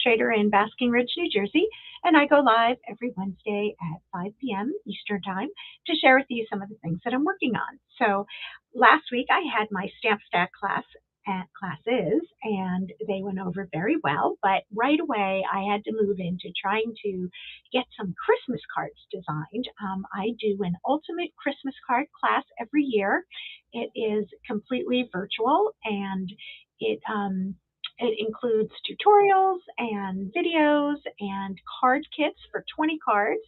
Trader in Basking Ridge, New Jersey, and I go live every Wednesday at 5 p.m. Eastern Time to share with you some of the things that I'm working on. So last week I had my Stamp Stack class at classes and they went over very well, but right away I had to move into trying to get some Christmas cards designed. I do an ultimate Christmas card class every year. It is completely virtual and it includes tutorials and videos and card kits for 20 cards,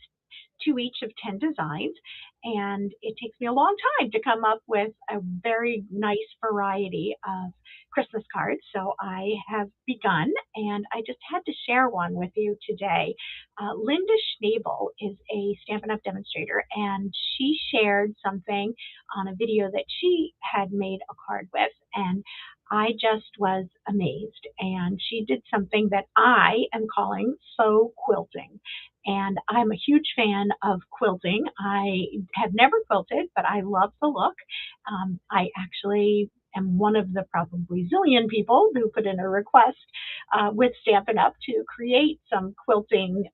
to each of 10 designs. And it takes me a long time to come up with a very nice variety of Christmas cards. So I have begun and I just had to share one with you today. Linda Schnabel is a Stampin' Up! Demonstrator and she shared something on a video that she had made a card with. And I just was amazed. And she did something that I am calling faux quilting. And I'm a huge fan of quilting. I have never quilted, but I love the look. I actually am one of the probably zillion people who put in a request with Stampin' Up! To create some quilting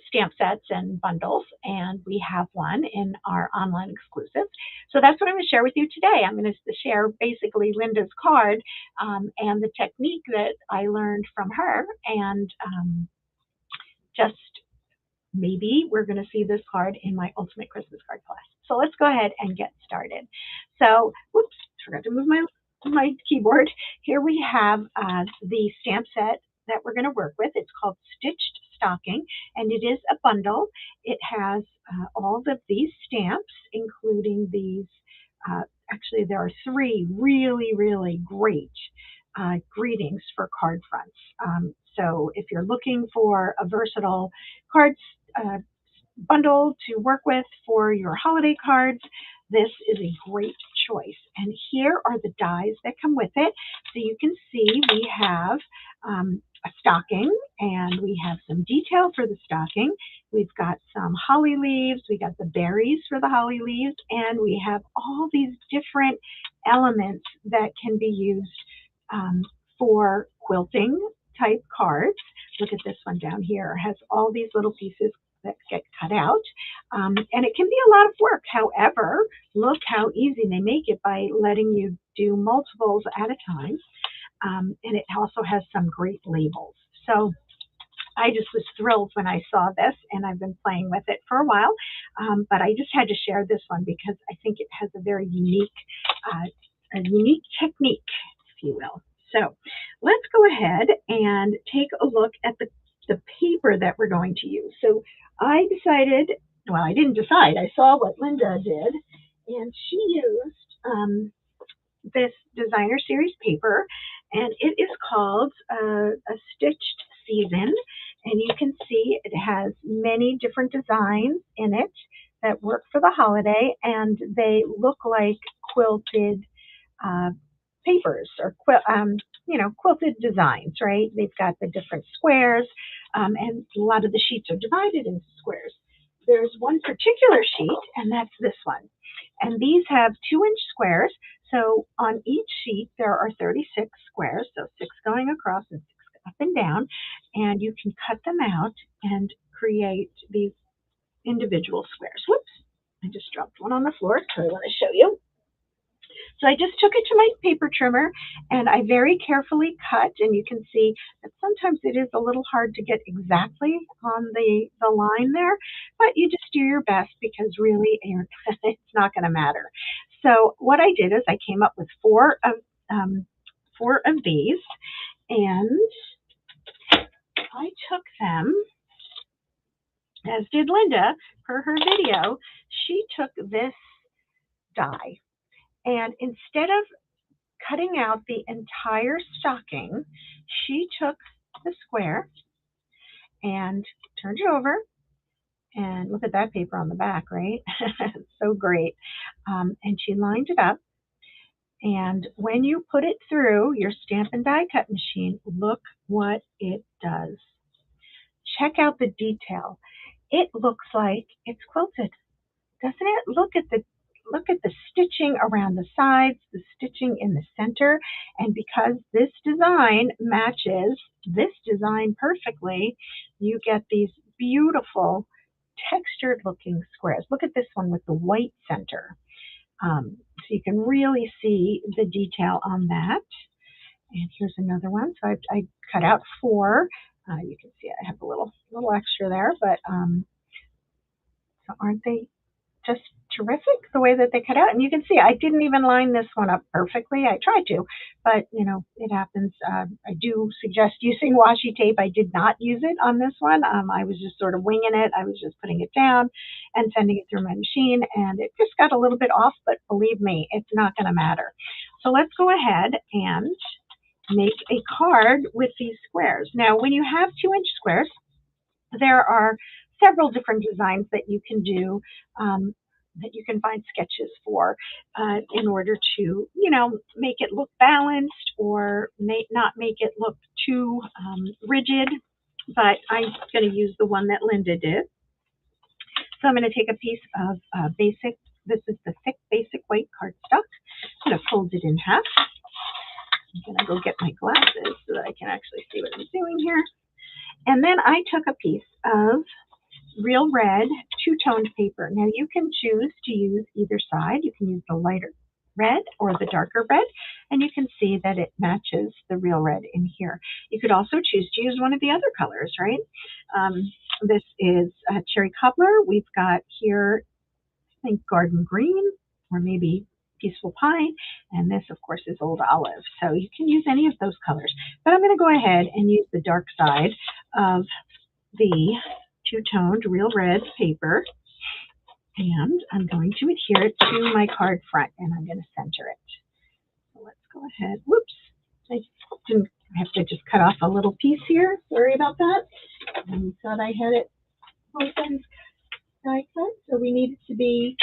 stamp sets and bundles, and we have one in our online exclusive. So that's what I'm going to share with you today. I'm going to share basically Linda's card and the technique that I learned from her, and just maybe we're going to see this card in my Ultimate Christmas Card class. So let's go ahead and get started. So, whoops, forgot to move my keyboard. Here we have the stamp set that we're going to work with. It's called Stitched Stocking, and it is a bundle. It has all of these stamps, including these. Actually, there are three really, really great greetings for card fronts. So if you're looking for a versatile cards bundle to work with for your holiday cards, this is a great choice. And here are the dies that come with it. So you can see we have a stocking and we have some detail for the stocking. We've got some holly leaves, we got the berries for the holly leaves, and we have all these different elements that can be used for quilting type cards. Look at this one down here. It has all these little pieces that get cut out. And it can be a lot of work. However, look how easy they make it by letting you do multiples at a time. And it also has some great labels. So I just was thrilled when I saw this, and I've been playing with it for a while. But I just had to share this one because I think it has a very unique technique, if you will. So let's go ahead and take a look at the paper that we're going to use. So I decided, well, I didn't decide. I saw what Linda did, and she used this designer series paper, and it is called a Stitched Season. And you can see it has many different designs in it that work for the holiday, and they look like quilted papers or quilted designs, right? They've got the different squares, and a lot of the sheets are divided into squares. There's one particular sheet, and that's this one. And these have 2-inch squares. So on each sheet, there are 36 squares, so 6 going across and 6 up and down. And you can cut them out and create these individual squares. Whoops, I just dropped one on the floor, so I want to show you. So I just took it to my paper trimmer and I very carefully cut, and you can see that sometimes it is a little hard to get exactly on the line there, but you just do your best because really it's not going to matter. So what I did is I came up with four of these, and I took them, as did Linda per her video. She took this die, and instead of cutting out the entire stocking, she took the square and turned it over. And look at that paper on the back, right? So great. And she lined it up. And when you put it through your Stampin' Die Cut machine, look what it does. Check out the detail. It looks like it's quilted. Doesn't it? Look at the look at the stitching around the sides, the stitching in the center, and because this design matches this design perfectly, you get these beautiful textured looking squares. Look at this one with the white center. So you can really see the detail on that. And here's another one. So I cut out 4. You can see I have a little extra there, but so aren't they just terrific the way that they cut out? And you can see I didn't even line this one up perfectly. I tried to, but you know, it happens. I do suggest using washi tape. I did not use it on this one. I was just sort of winging it. I was just putting it down and sending it through my machine, and it just got a little bit off, but believe me, it's not going to matter. So let's go ahead and make a card with these squares. Now, when you have 2-inch squares, there are several different designs that you can do, that you can find sketches for in order to, you know, make it look balanced or not make it look too rigid. But I'm going to use the one that Linda did. So I'm going to take a piece of basic, this is the thick basic white cardstock. I'm going to fold it in half. I'm going to go get my glasses so that I can actually see what I'm doing here. And then I took a piece of real red 2-toned paper. Now you can choose to use either side. You can use the lighter red or the darker red, and you can see that it matches the real red in here. You could also choose to use one of the other colors, right? This is cherry cobbler. We've got here, I think, garden green, or maybe peaceful pine, and this of course is old olive. So you can use any of those colors, but I'm going to go ahead and use the dark side of the 2-toned real red paper, and I'm going to adhere it to my card front, and I'm going to center it. So let's go ahead. Whoops, I have to just cut off a little piece here. Sorry about that. I thought I had it both ends die cut, so we need it to be,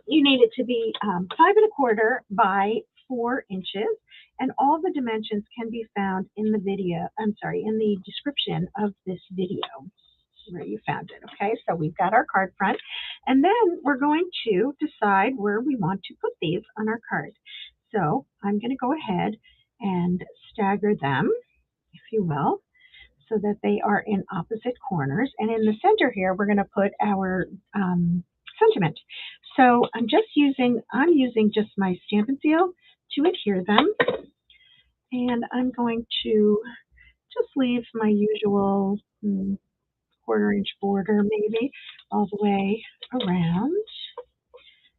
you need it to be 5 1/4 by 4 inches, and all the dimensions can be found in the video, in the description of this video where you found it. Okay, so we've got our card front, and then we're going to decide where we want to put these on our card. So I'm going to go ahead and stagger them, if you will, so that they are in opposite corners. And in the center here, we're going to put our sentiment. So I'm using just my Stampin' Seal to adhere them. And I'm going to just leave my usual 1/4 inch border, maybe, all the way around.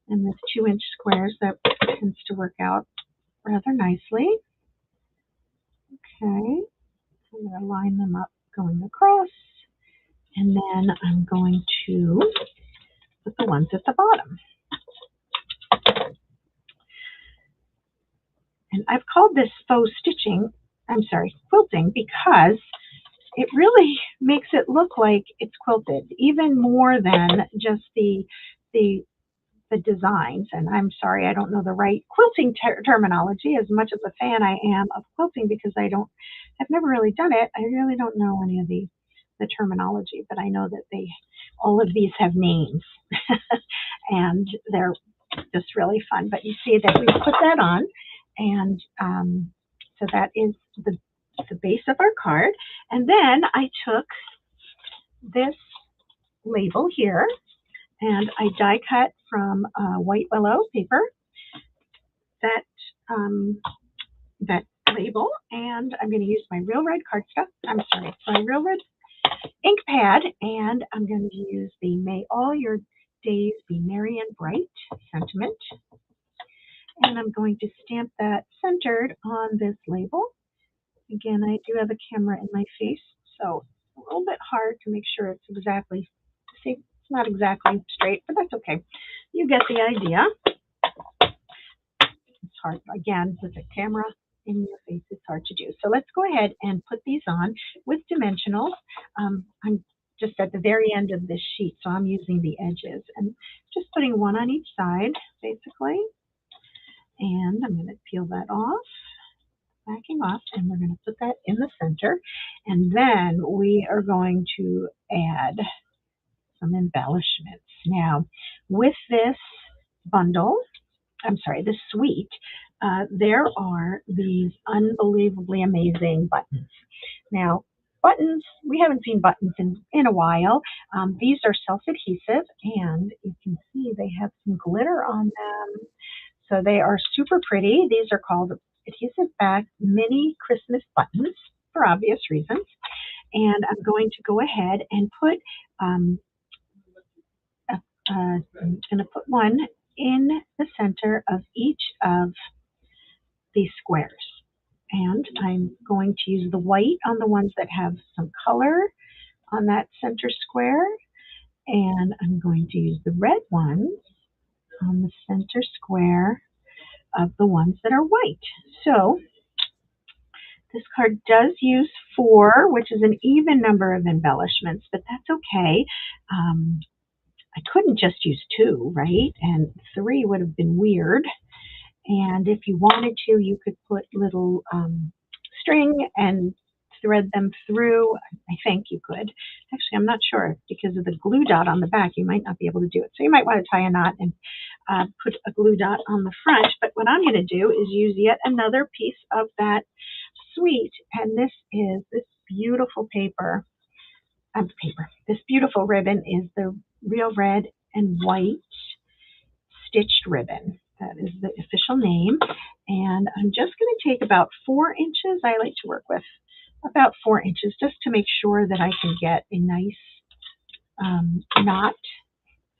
And with 2-inch squares, that tends to work out rather nicely. Okay, I'm going to line them up going across. And then I'm going to put the ones at the bottom. And I've called this faux quilting, because it really makes it look like it's quilted, even more than just the designs. And I'm sorry, I don't know the right quilting terminology, as much of a fan I am of quilting, because I've never really done it. I really don't know any of the terminology, but I know that all of these have names and they're just really fun. But you see that we put that on, and so that is the base of our card. And then I took this label here, and I die cut from white Willow paper that label, and I'm going to use my real red my real red ink pad, and I'm going to use the "May All Your Days Be Merry and Bright" sentiment, and I'm going to stamp that centered on this label. Again, I do have a camera in my face, so it's a little bit hard to make sure it's exactly, see, it's not exactly straight, but that's okay. You get the idea. It's hard, again, with a camera in your face, it's hard to do. So let's go ahead and put these on with dimensionals. I'm just at the very end of this sheet, so I'm using the edges and just putting one on each side, basically. And I'm going to peel that off, backing off, and we're going to put that in the center. And then we are going to add some embellishments. Now, with this bundle, this suite, there are these unbelievably amazing buttons. Now, buttons, we haven't seen buttons in a while. These are self-adhesive, and you can see they have some glitter on them. So they are super pretty. These are called adhesive back mini Christmas buttons for obvious reasons. And I'm going to go ahead and put I'm going to put one in the center of each of these squares. And I'm going to use the white on the ones that have some color on that center square. And I'm going to use the red ones on the center square of the ones that are white. So this card does use 4, which is an even number of embellishments, but that's okay. I couldn't just use 2, right? And 3 would have been weird. And if you wanted to, you could put little string and thread them through. I think you could. Actually, I'm not sure. Because of the glue dot on the back, you might not be able to do it. So you might want to tie a knot and put a glue dot on the front. But what I'm going to do is use yet another piece of that suite. And this is this beautiful This beautiful ribbon is the Real Red and White Stitched Ribbon. That is the official name. And I'm just going to take about 4 inches. I like to work with about 4 inches just to make sure that I can get a nice knot.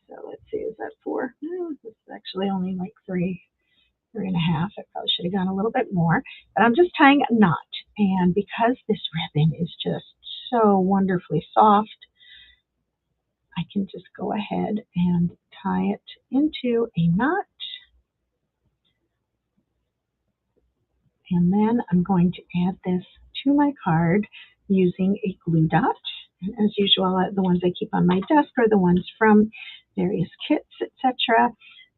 So let's see, is that 4? No, this is actually only like 3.5. I probably should have gone a little bit more. But I'm just tying a knot. And because this ribbon is just so wonderfully soft, I can just go ahead and tie it into a knot. And then I'm going to add this to my card using a glue dot. And as usual, the ones I keep on my desk are the ones from various kits, etc.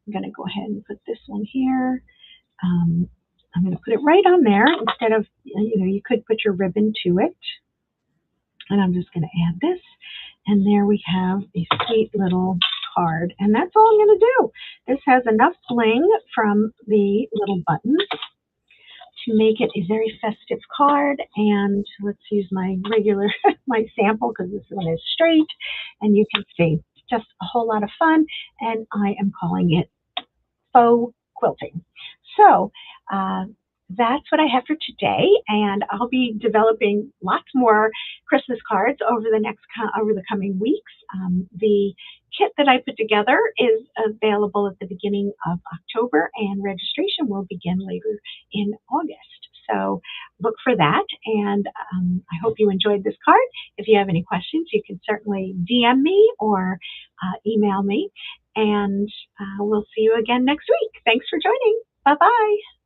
I'm going to go ahead and put this one here. I'm going to put it right on there instead of, you could put your ribbon to it. And I'm just going to add this. And there we have a sweet little card. And that's all I'm going to do. This has enough bling from the little buttons to make it a very festive card. And let's use my regular, my sample, because this one is straight. And you can see just a whole lot of fun. And I am calling it Faux Quilting. So that's what I have for today, and I'll be developing lots more Christmas cards over the coming weeks. The kit that I put together is available at the beginning of October, and registration will begin later in August. So look for that, and I hope you enjoyed this card. If you have any questions, you can certainly DM me or email me, and we'll see you again next week. Thanks for joining. Bye-bye.